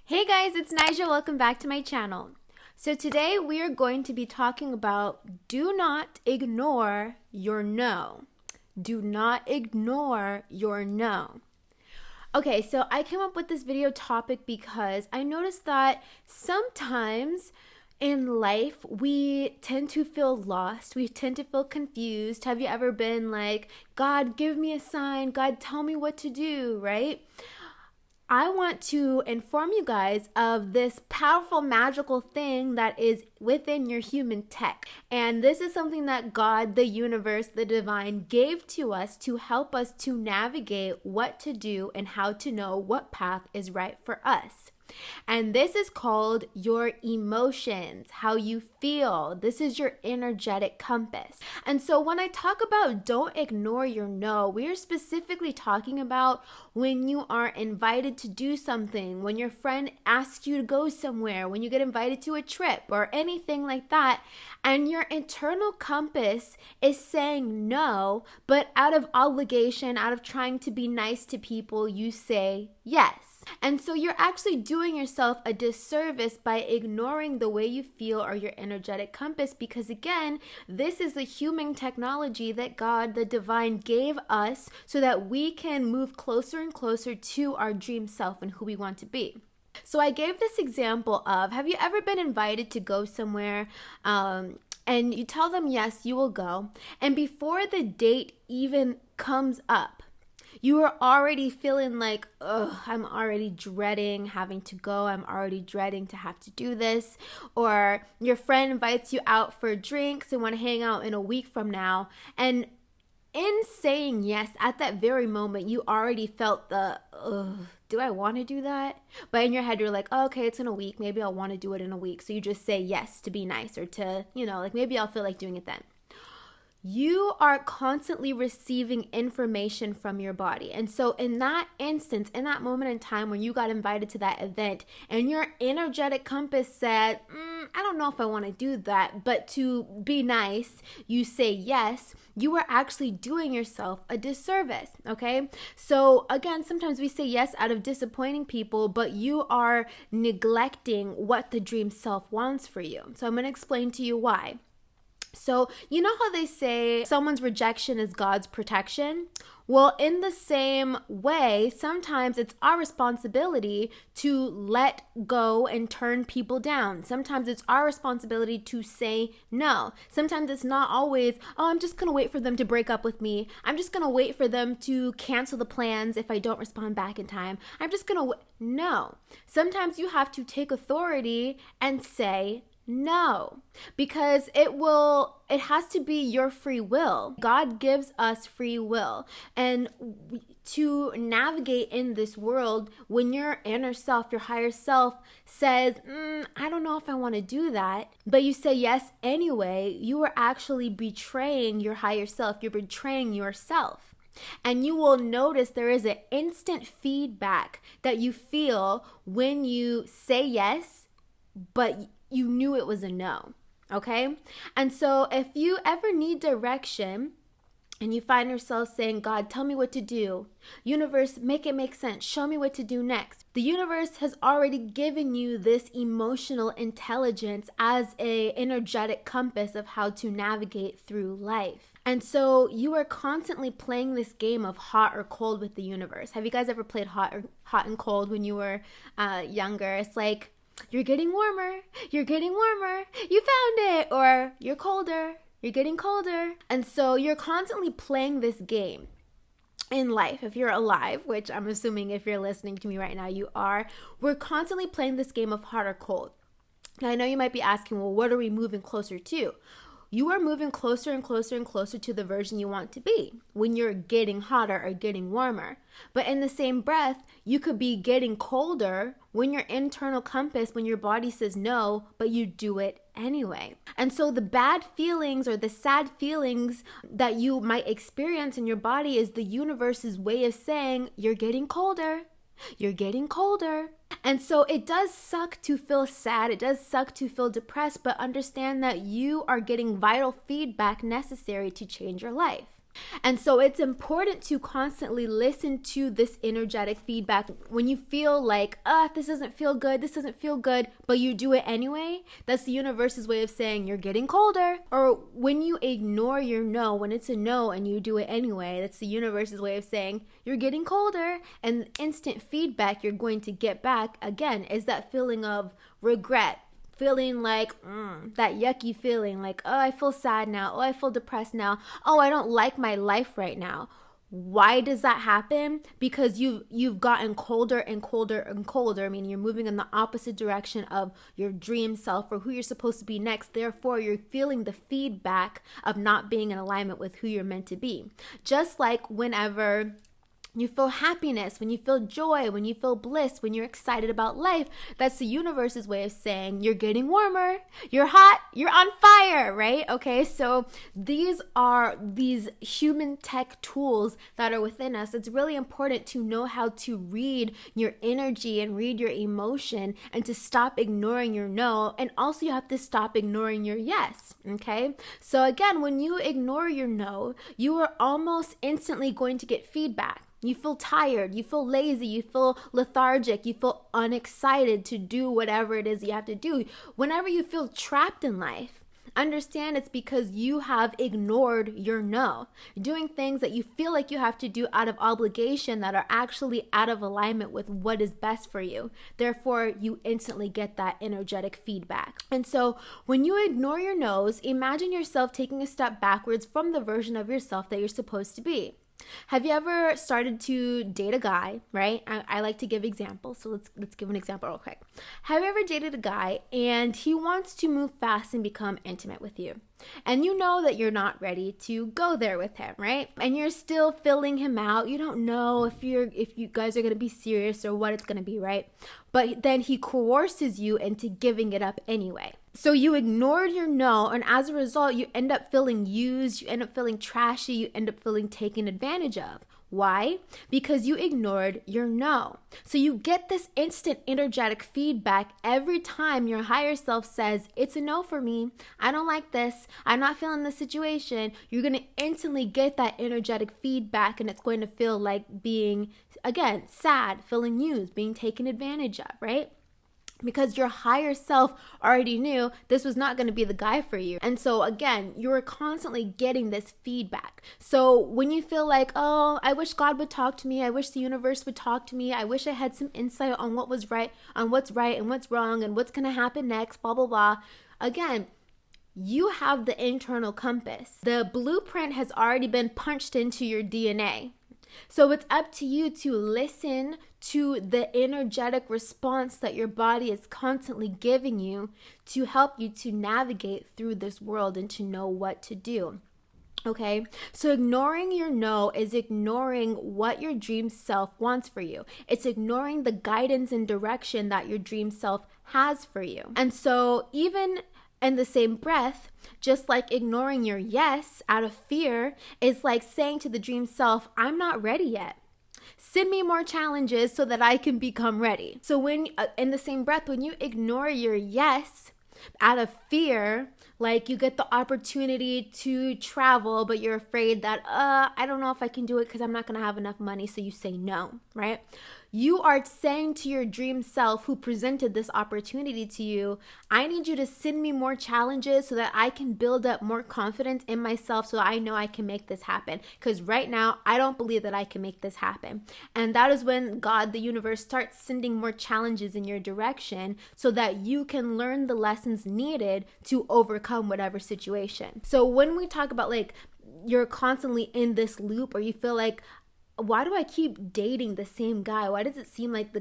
Hey guys, it's Nija. Welcome back to my channel. So today we are going to be talking about do not ignore your no. Do not ignore your no. Okay, so I came up with this video topic because I noticed that sometimes in life we tend to feel lost. We tend to feel confused. Have you ever been like, God, give me a sign. God, tell me what to do, right? I want to inform you guys of this powerful, magical thing that is within your human tech. And this is something that God, the universe, the divine gave to us to help us to navigate what to do and how to know what path is right for us. And this is called your emotions, how you feel. This is your energetic compass. And so when I talk about don't ignore your no, we are specifically talking about when you are invited to do something, when your friend asks you to go somewhere, when you get invited to a trip or anything like that, and your internal compass is saying no, but out of obligation, out of trying to be nice to people, you say yes. And so you're actually doing yourself a disservice by ignoring the way you feel or your energetic compass, because again, this is the human technology that God, the divine, gave us so that we can move closer and closer to our dream self and who we want to be. So I gave this example of, have you ever been invited to go somewhere and you tell them yes, you will go, and before the date even comes up, you are already feeling like, I'm already dreading having to go. I'm already dreading to have to do this. Or your friend invites you out for drinks and want to hang out in a week from now. And in saying yes, at that very moment, you already felt the, do I want to do that? But in your head, you're like, oh, okay, it's in a week. Maybe I'll want to do it in a week. So you just say yes to be nice or to, like maybe I'll feel like doing it then. You are constantly receiving information from your body. And so in that instance, in that moment in time when you got invited to that event and your energetic compass said, I don't know if I want to do that, but to be nice, you say yes, you are actually doing yourself a disservice, okay? So again, sometimes we say yes out of disappointing people, but you are neglecting what the dream self wants for you. So I'm going to explain to you why. So you know how they say someone's rejection is God's protection? Well, in the same way, sometimes it's our responsibility to let go and turn people down. Sometimes it's our responsibility to say no. Sometimes it's not always, I'm just going to wait for them to break up with me. I'm just going to wait for them to cancel the plans if I don't respond back in time. I'm just going to No. Sometimes you have to take authority and say no, because it has to be your free will. God gives us free will. And to navigate in this world, when your inner self, your higher self says, I don't know if I want to do that, but you say yes anyway, you are actually betraying your higher self. You're betraying yourself. And you will notice there is an instant feedback that you feel when you say yes, but you knew it was a no, okay? And so if you ever need direction and you find yourself saying, God, tell me what to do. Universe, make it make sense. Show me what to do next. The universe has already given you this emotional intelligence as an energetic compass of how to navigate through life. And so you are constantly playing this game of hot or cold with the universe. Have you guys ever played hot and cold when you were younger? It's like, you're getting warmer, you found it, or you're colder, you're getting colder. And so you're constantly playing this game in life. If you're alive, which I'm assuming if you're listening to me right now, you are, we're constantly playing this game of hot or cold. Now I know you might be asking, well, what are we moving closer to? You are moving closer and closer and closer to the version you want to be when you're getting hotter or getting warmer. But in the same breath, you could be getting colder when your internal compass, when your body says no, but you do it anyway. And so the bad feelings or the sad feelings that you might experience in your body is the universe's way of saying, you're getting colder. You're getting colder. And so it does suck to feel sad. It does suck to feel depressed, but understand that you are getting vital feedback necessary to change your life. And so it's important to constantly listen to this energetic feedback. When you feel like, this doesn't feel good, but you do it anyway, that's the universe's way of saying you're getting colder. Or when you ignore your no, when it's a no and you do it anyway, that's the universe's way of saying you're getting colder. And instant feedback you're going to get back, again, is that feeling of regret. Feeling like that yucky feeling, like, oh, I feel sad now. Oh, I feel depressed now. Oh, I don't like my life right now. Why does that happen? Because you've gotten colder and colder and colder. I mean, you're moving in the opposite direction of your dream self or who you're supposed to be next. Therefore, you're feeling the feedback of not being in alignment with who you're meant to be. Just like whenever you feel happiness, when you feel joy, when you feel bliss, when you're excited about life, that's the universe's way of saying you're getting warmer, you're hot, you're on fire, right? Okay, so these are these human tech tools that are within us. It's really important to know how to read your energy and read your emotion and to stop ignoring your no. And also you have to stop ignoring your yes, okay? So again, when you ignore your no, you are almost instantly going to get feedback. You feel tired, you feel lazy, you feel lethargic, you feel unexcited to do whatever it is you have to do. Whenever you feel trapped in life, understand it's because you have ignored your no. You're doing things that you feel like you have to do out of obligation that are actually out of alignment with what is best for you. Therefore, you instantly get that energetic feedback. And so when you ignore your no's, imagine yourself taking a step backwards from the version of yourself that you're supposed to be. Have you ever started to date a guy, right? I like to give examples, so let's give an example real quick. Have you ever dated a guy and he wants to move fast and become intimate with you? And you know that you're not ready to go there with him, right? And you're still filling him out. You don't know if you guys are going to be serious or what it's going to be, right? But then he coerces you into giving it up anyway. So you ignored your no, and as a result, you end up feeling used, you end up feeling trashy, you end up feeling taken advantage of. Why? Because you ignored your no. So you get this instant energetic feedback every time your higher self says, it's a no for me. I don't like this. I'm not feeling this situation. You're going to instantly get that energetic feedback, and it's going to feel like being, again, sad, feeling used, being taken advantage of, right? Because your higher self already knew this was not going to be the guy for you. And so again, you're constantly getting this feedback. So when you feel like, oh, I wish God would talk to me, I wish the universe would talk to me, I wish I had some insight on what was right, on what's right and what's wrong and what's going to happen next, blah, blah, blah. Again, you have the internal compass. The blueprint has already been punched into your DNA. So it's up to you to listen to the energetic response that your body is constantly giving you to help you to navigate through this world and to know what to do. Okay, so ignoring your no is ignoring what your dream self wants for you. It's ignoring the guidance and direction that your dream self has for you. And so even in the same breath, just like ignoring your yes out of fear is like saying to the dream self, I'm not ready yet. Send me more challenges so that I can become ready. So when in the same breath, when you ignore your yes out of fear, like you get the opportunity to travel, but you're afraid that, I don't know if I can do it because I'm not going to have enough money. So you say no, right? You are saying to your dream self who presented this opportunity to you, I need you to send me more challenges so that I can build up more confidence in myself so I know I can make this happen. Because right now, I don't believe that I can make this happen. And that is when God, the universe, starts sending more challenges in your direction so that you can learn the lessons needed to overcome whatever situation. So when we talk about like you're constantly in this loop or you feel like, why do I keep dating the same guy? Why does it seem like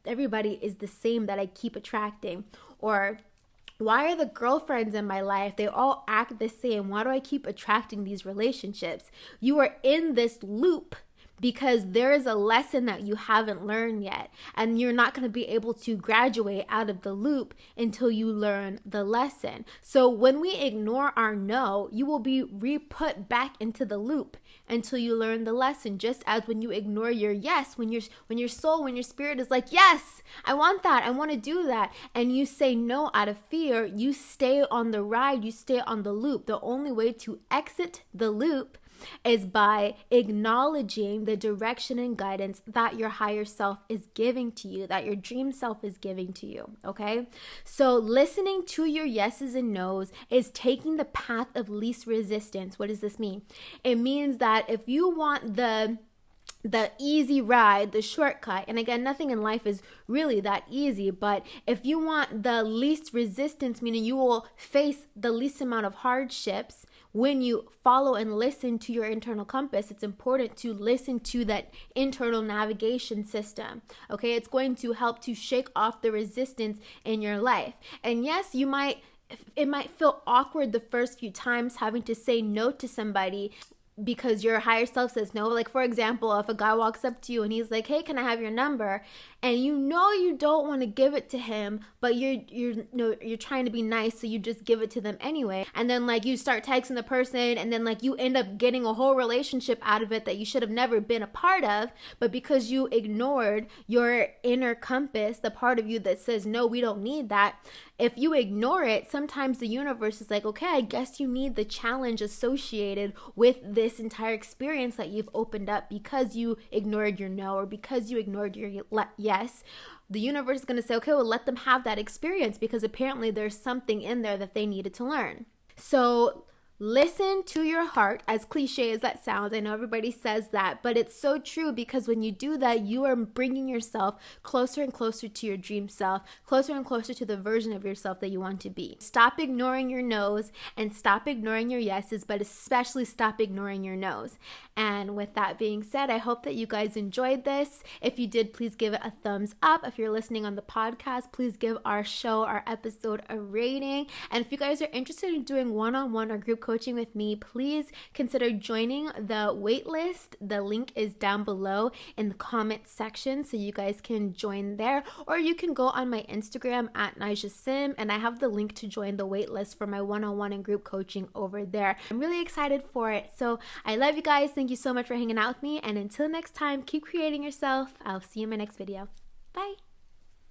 everybody is the same that I keep attracting? Or why are the girlfriends in my life, they all act the same? Why do I keep attracting these relationships? You are in this loop because there is a lesson that you haven't learned yet, and you're not going to be able to graduate out of the loop until you learn the lesson. So when we ignore our no, you will be re-put back into the loop until you learn the lesson. Just as when you ignore your yes, when your soul, when your spirit is like, yes, I want that, I want to do that, and you say no out of fear, you stay on the ride, you stay on the loop. The only way to exit the loop is by acknowledging the direction and guidance that your higher self is giving to you, that your dream self is giving to you, okay? So listening to your yeses and nos is taking the path of least resistance. What does this mean? It means that if you want the easy ride, the shortcut, and again, nothing in life is really that easy, but if you want the least resistance, meaning you will face the least amount of hardships when you follow and listen to your internal compass, it's important to listen to that internal navigation system, okay? It's going to help to shake off the resistance in your life. And yes, it might feel awkward the first few times having to say no to somebody because your higher self says no. Like, for example, if a guy walks up to you and he's like, hey, can I have your number? And you know you don't want to give it to him, but you're trying to be nice, so you just give it to them anyway. And then like you start texting the person, and then like you end up getting a whole relationship out of it that you should have never been a part of, but because you ignored your inner compass, the part of you that says no, we don't need that. If you ignore it, sometimes the universe is like, okay, I guess you need the challenge associated with this entire experience that you've opened up because you ignored your no, or because you ignored your yes. The universe is going to say, okay, well, let them have that experience because apparently there's something in there that they needed to learn. So listen to your heart, as cliche as that sounds. I know everybody says that, but it's so true, because when you do that, you are bringing yourself closer and closer to your dream self, closer and closer to the version of yourself that you want to be. Stop ignoring your no's and stop ignoring your yeses, but especially stop ignoring your no's. And with that being said, I hope that you guys enjoyed this. If you did, please give it a thumbs up. If you're listening on the podcast, please give our episode a rating. And if you guys are interested in doing one-on-one or group coaching with me, please consider joining the waitlist. The link is down below in the comment section, so you guys can join there, or you can go on my Instagram at Nija Sym, and I have the link to join the waitlist for my one-on-one and group coaching over there. I'm really excited for it. So I love you guys. Thank you so much for hanging out with me, and until next time, keep creating yourself. I'll see you in my next video. Bye.